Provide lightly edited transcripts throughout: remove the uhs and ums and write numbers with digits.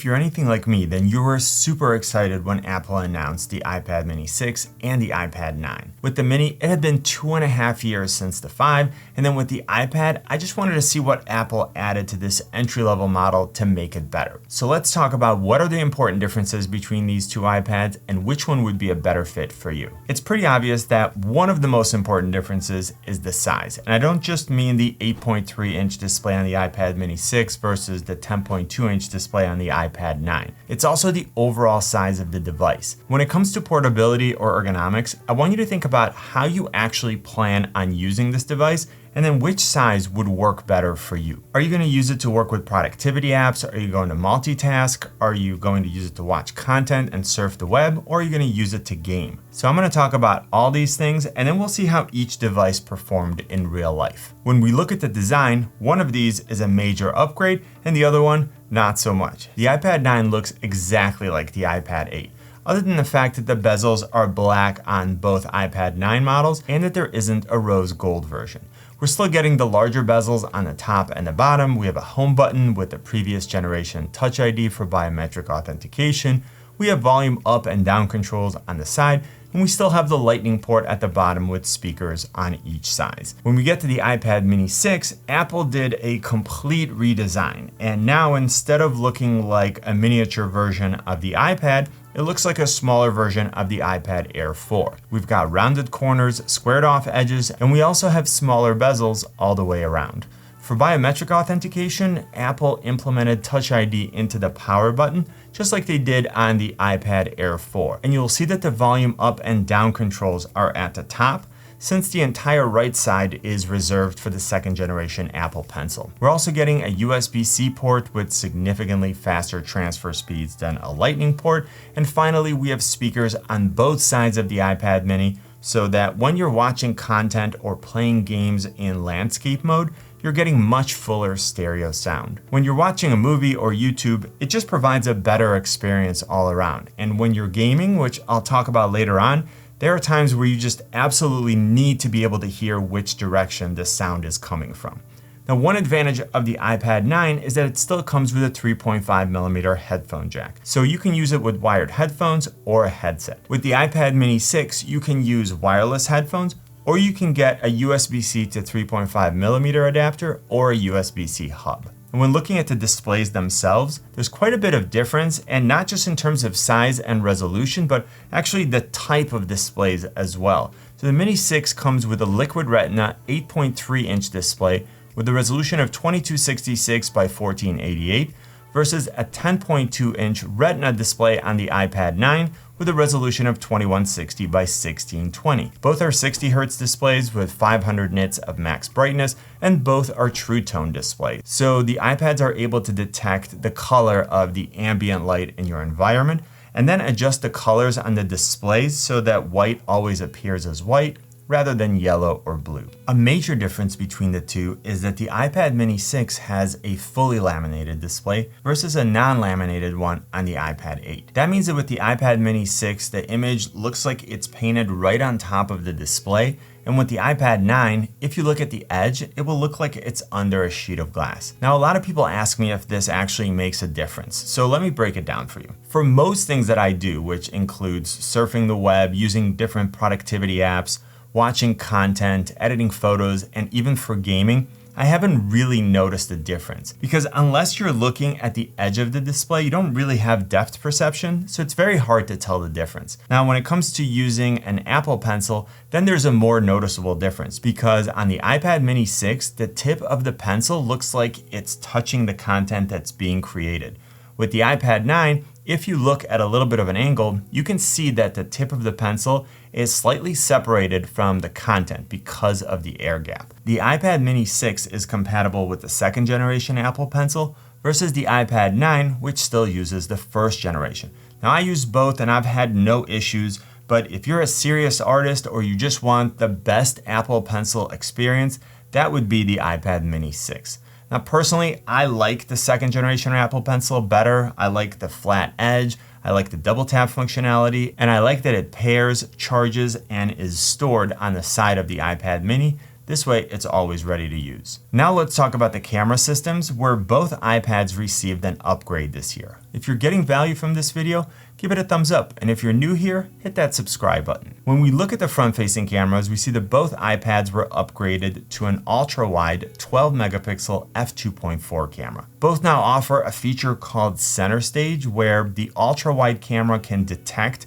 If you're anything like me, then you were super excited when Apple announced the iPad mini 6 and the iPad 9. With the mini, it had been 2.5 years since the 5, and then with the iPad, I just wanted to see what Apple added to this entry-level model to make it better. So let's talk about what are the important differences between these two iPads and which one would be a better fit for you. It's pretty obvious that one of the most important differences is the size, and I don't just mean the 8.3-inch display on the iPad mini 6 versus the 10.2-inch display on the iPad 9. It's also the overall size of the device. When it comes to portability or ergonomics, I want you to think about how you actually plan on using this device and then which size would work better for you. Are you going to use it to work with productivity apps? Are you going to multitask? Are you going to use it to watch content and surf the web? Or are you going to use it to game? So I'm going to talk about all these things and then we'll see how each device performed in real life. When we look at the design, one of these is a major upgrade and the other one, not so much. The iPad 9 looks exactly like the iPad 8. Other than the fact that the bezels are black on both iPad 9 models and that there isn't a rose gold version. We're still getting the larger bezels on the top and the bottom. We have a home button with the previous generation Touch ID for biometric authentication. We have volume up and down controls on the side, and we still have the Lightning port at the bottom with speakers on each side. When we get to the iPad mini 6, Apple did a complete redesign, and now instead of looking like a miniature version of the iPad, it looks like a smaller version of the iPad Air 4. We've got rounded corners, squared off edges, and we also have smaller bezels all the way around. For biometric authentication, Apple implemented Touch ID into the power button, just like they did on the iPad Air 4. And you'll see that the volume up and down controls are at the top, since the entire right side is reserved for the second generation Apple Pencil. We're also getting a USB-C port with significantly faster transfer speeds than a Lightning port. And finally, we have speakers on both sides of the iPad mini so that when you're watching content or playing games in landscape mode, you're getting much fuller stereo sound. When you're watching a movie or YouTube, it just provides a better experience all around. And when you're gaming, which I'll talk about later on, there are times where you just absolutely need to be able to hear which direction the sound is coming from. Now, one advantage of the iPad 9 is that it still comes with a 3.5mm headphone jack. So you can use it with wired headphones or a headset. With the iPad mini 6, you can use wireless headphones, or you can get a USB-C to 3.5mm adapter or a USB-C hub. And when looking at the displays themselves, there's quite a bit of difference, and not just in terms of size and resolution, but actually the type of displays as well. So the Mini 6 comes with a Liquid Retina 8.3-inch display with a resolution of 2266 by 1488 versus a 10.2-inch Retina display on the iPad 9 with a resolution of 2160 by 1620. Both are 60Hz displays with 500 nits of max brightness, and both are True Tone displays. So the iPads are able to detect the color of the ambient light in your environment and then adjust the colors on the displays so that white always appears as white rather than yellow or blue. A major difference between the two is that the iPad mini 6 has a fully laminated display versus a non-laminated one on the iPad 8. That means that with the iPad mini 6, the image looks like it's painted right on top of the display, and with the iPad 9, if you look at the edge, it will look like it's under a sheet of glass. Now, a lot of people ask me if this actually makes a difference, so let me break it down for you. For most things that I do, which includes surfing the web, using different productivity apps, watching content, editing photos, and even for gaming, I haven't really noticed a difference because unless you're looking at the edge of the display, you don't really have depth perception, so it's very hard to tell the difference. Now, when it comes to using an Apple Pencil, then there's a more noticeable difference because on the iPad mini 6, the tip of the pencil looks like it's touching the content that's being created. With the iPad 9, if you look at a little bit of an angle, you can see that the tip of the pencil is slightly separated from the content because of the air gap. The iPad mini 6 is compatible with the second generation Apple Pencil versus the iPad 9, which still uses the first generation. Now, I use both and I've had no issues, but if you're a serious artist or you just want the best Apple Pencil experience, that would be the iPad mini 6. Now, personally, I like the second generation Apple Pencil better. I like the flat edge, I like the double tap functionality, and I like that it pairs, charges, and is stored on the side of the iPad mini This way, it's always ready to use. Now let's talk about the camera systems, where both iPads received an upgrade this year. If you're getting value from this video, give it a thumbs up, and if you're new here, hit that subscribe button. When we look at the front-facing cameras, we see that both iPads were upgraded to an ultra-wide 12-megapixel f2.4 camera. Both now offer a feature called Center Stage, where the ultra-wide camera can detect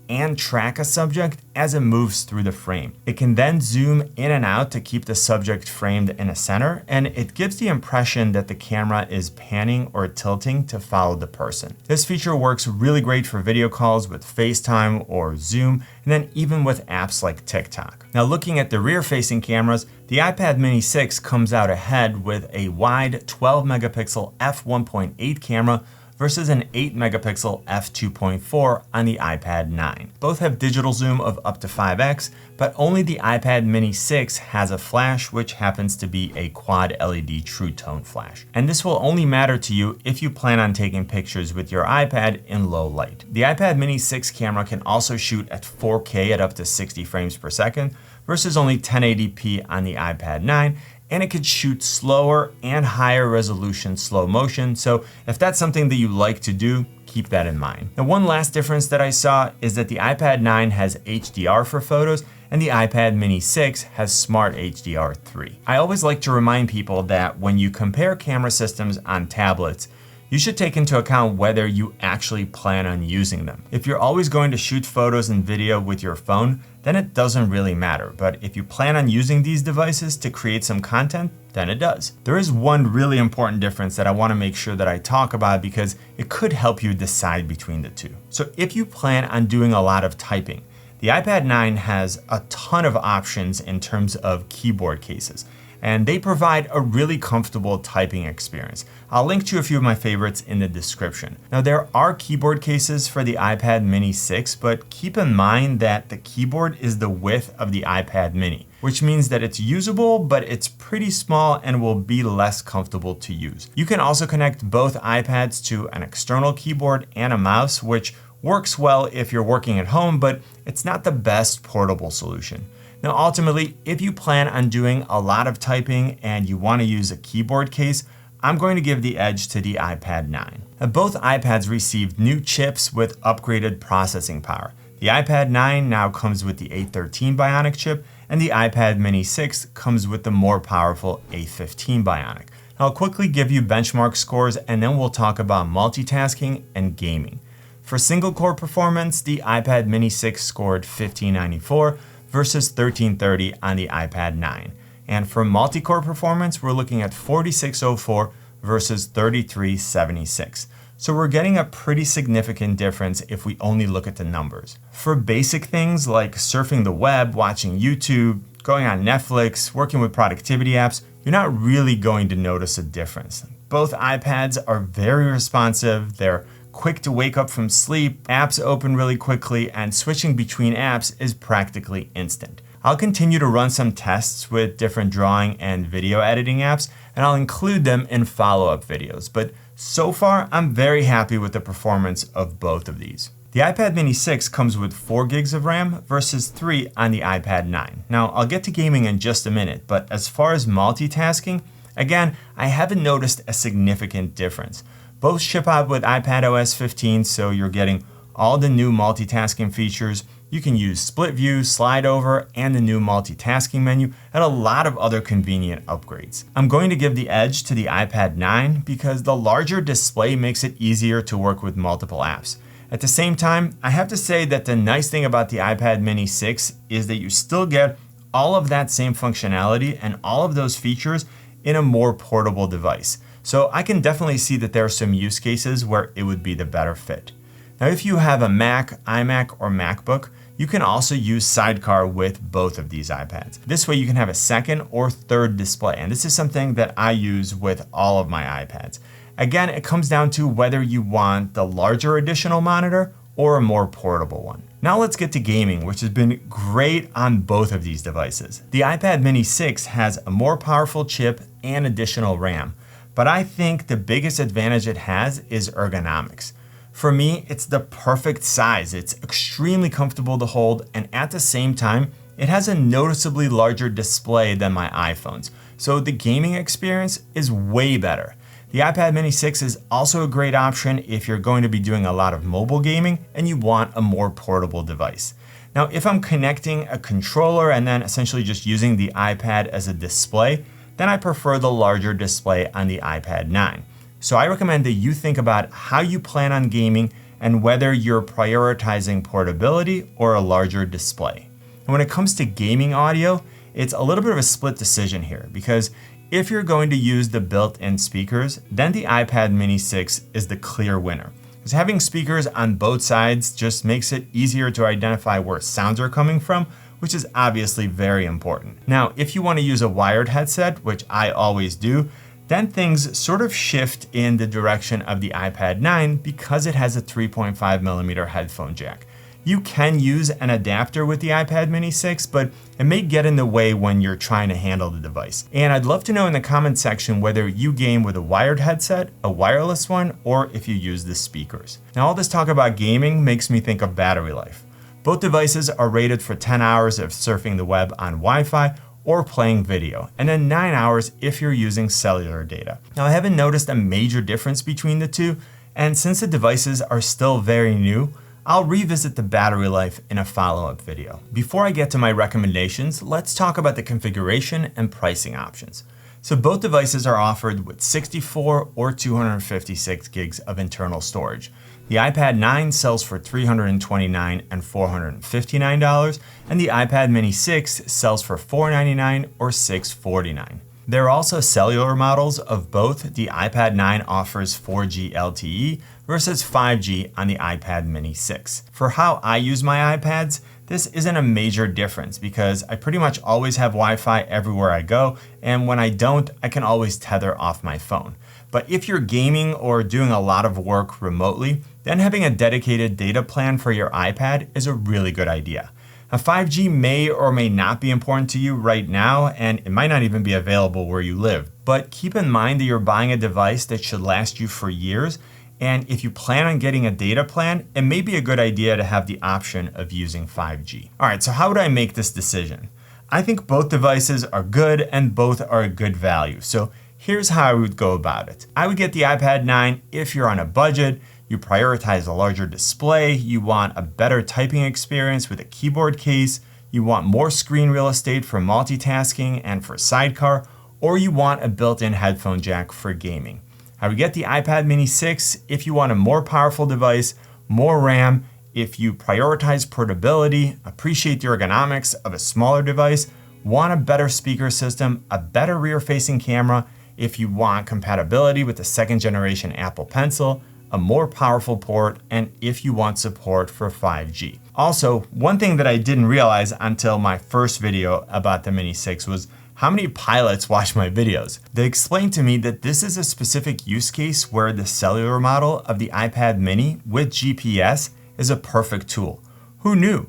and track a subject as it moves through the frame. It can then zoom in and out to keep the subject framed in a center, and it gives the impression that the camera is panning or tilting to follow the person. This feature works really great for video calls with FaceTime or Zoom, and then even with apps like TikTok. Now looking at the rear-facing cameras, the iPad mini 6 comes out ahead with a wide 12-megapixel f1.8 camera versus an 8-megapixel f2.4 on the iPad 9. Both have digital zoom of up to 5x, but only the iPad mini 6 has a flash, which happens to be a quad LED True Tone flash. And this will only matter to you if you plan on taking pictures with your iPad in low light. The iPad mini 6 camera can also shoot at 4K at up to 60 frames per second versus only 1080p on the iPad 9, and it could shoot slower and higher resolution slow motion. So if that's something that you like to do, keep that in mind. Now, one last difference that I saw is that the iPad 9 has HDR for photos and the iPad mini 6 has Smart HDR 3. I always like to remind people that when you compare camera systems on tablets, you should take into account whether you actually plan on using them. If you're always going to shoot photos and video with your phone, then it doesn't really matter. But if you plan on using these devices to create some content, then it does. There is one really important difference that I want to make sure that I talk about because it could help you decide between the two. So if you plan on doing a lot of typing, the iPad 9 has a ton of options in terms of keyboard cases, and they provide a really comfortable typing experience. I'll link to a few of my favorites in the description. Now, there are keyboard cases for the iPad mini 6, but keep in mind that the keyboard is the width of the iPad mini, which means that it's usable, but it's pretty small and will be less comfortable to use. You can also connect both iPads to an external keyboard and a mouse, which works well if you're working at home, but it's not the best portable solution. Now, ultimately, if you plan on doing a lot of typing and you want to use a keyboard case, I'm going to give the edge to the iPad 9. Now, both iPads received new chips with upgraded processing power. The iPad 9 now comes with the A13 Bionic chip, and the iPad mini 6 comes with the more powerful A15 Bionic. Now, I'll quickly give you benchmark scores, and then we'll talk about multitasking and gaming. For single-core performance, the iPad mini 6 scored 1594, versus 1330 on the iPad 9. And for multi-core performance, we're looking at 4604 versus 3376. So we're getting a pretty significant difference if we only look at the numbers. For basic things like surfing the web, watching YouTube, going on Netflix, working with productivity apps, you're not really going to notice a difference. Both iPads are very responsive, they're quick to wake up from sleep, apps open really quickly, and switching between apps is practically instant. I'll continue to run some tests with different drawing and video editing apps, and I'll include them in follow-up videos. But so far, I'm very happy with the performance of both of these. The iPad mini 6 comes with 4 gigs of RAM versus 3 on the iPad 9. Now, I'll get to gaming in just a minute, but as far as multitasking, again, I haven't noticed a significant difference. Both ship out with iPadOS 15, so you're getting all the new multitasking features. You can use split view, slide over, and the new multitasking menu, and a lot of other convenient upgrades. I'm going to give the edge to the iPad 9 because the larger display makes it easier to work with multiple apps. At the same time, I have to say that the nice thing about the iPad mini 6 is that you still get all of that same functionality and all of those features in a more portable device. So I can definitely see that there are some use cases where it would be the better fit. Now, if you have a Mac, iMac, or MacBook, you can also use Sidecar with both of these iPads. This way you can have a second or third display, and this is something that I use with all of my iPads. Again, it comes down to whether you want the larger additional monitor or a more portable one. Now let's get to gaming, which has been great on both of these devices. The iPad mini 6 has a more powerful chip and additional RAM. But I think the biggest advantage it has is ergonomics. For me, it's the perfect size. It's extremely comfortable to hold, and at the same time, it has a noticeably larger display than my iPhones, so the gaming experience is way better. The iPad mini 6 is also a great option if you're going to be doing a lot of mobile gaming and you want a more portable device. Now, if I'm connecting a controller and then essentially just using the iPad as a display, then I prefer the larger display on the iPad 9. So I recommend that you think about how you plan on gaming and whether you're prioritizing portability or a larger display. And when it comes to gaming audio, it's a little bit of a split decision here, because if you're going to use the built-in speakers, then the iPad mini 6 is the clear winner. Because having speakers on both sides just makes it easier to identify where sounds are coming from, which is obviously very important. Now, if you want to use a wired headset, which I always do, then things sort of shift in the direction of the iPad 9 because it has a 3.5mm headphone jack. You can use an adapter with the iPad mini 6, but it may get in the way when you're trying to handle the device. And I'd love to know in the comment section whether you game with a wired headset, a wireless one, or if you use the speakers. Now, all this talk about gaming makes me think of battery life. Both devices are rated for 10 hours of surfing the web on Wi-Fi or playing video, and then 9 hours if you're using cellular data. Now, I haven't noticed a major difference between the two, and since the devices are still very new, I'll revisit the battery life in a follow-up video. Before I get to my recommendations, let's talk about the configuration and pricing options. So both devices are offered with 64 or 256 gigs of internal storage. The iPad 9 sells for $329 and $459, and the iPad mini 6 sells for $499 or $649. There are also cellular models of both. The iPad 9 offers 4G LTE versus 5G on the iPad mini 6. For how I use my iPads, this isn't a major difference because I pretty much always have Wi-Fi everywhere I go, and when I don't, I can always tether off my phone. But if you're gaming or doing a lot of work remotely, then having a dedicated data plan for your iPad is a really good idea. Now, 5G may or may not be important to you right now, and it might not even be available where you live. But keep in mind that you're buying a device that should last you for years, and if you plan on getting a data plan, it may be a good idea to have the option of using 5G. All right, so how would I make this decision? I think both devices are good and both are a good value. So here's how I would go about it. I would get the iPad 9 if you're on a budget, you prioritize a larger display, you want a better typing experience with a keyboard case, you want more screen real estate for multitasking and for sidecar, or you want a built-in headphone jack for gaming. I would get the iPad mini 6 if you want a more powerful device, more RAM, if you prioritize portability, appreciate the ergonomics of a smaller device, want a better speaker system, a better rear-facing camera, if you want compatibility with the second generation Apple Pencil, a more powerful port, and if you want support for 5G. Also, one thing that I didn't realize until my first video about the Mini 6 was how many pilots watch my videos. They explained to me that this is a specific use case where the cellular model of the iPad mini with GPS is a perfect tool. Who knew?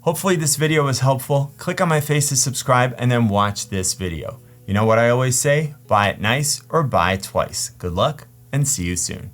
Hopefully this video was helpful. Click on my face to subscribe and then watch this video. You know what I always say? Buy it nice or buy it twice. Good luck and see you soon.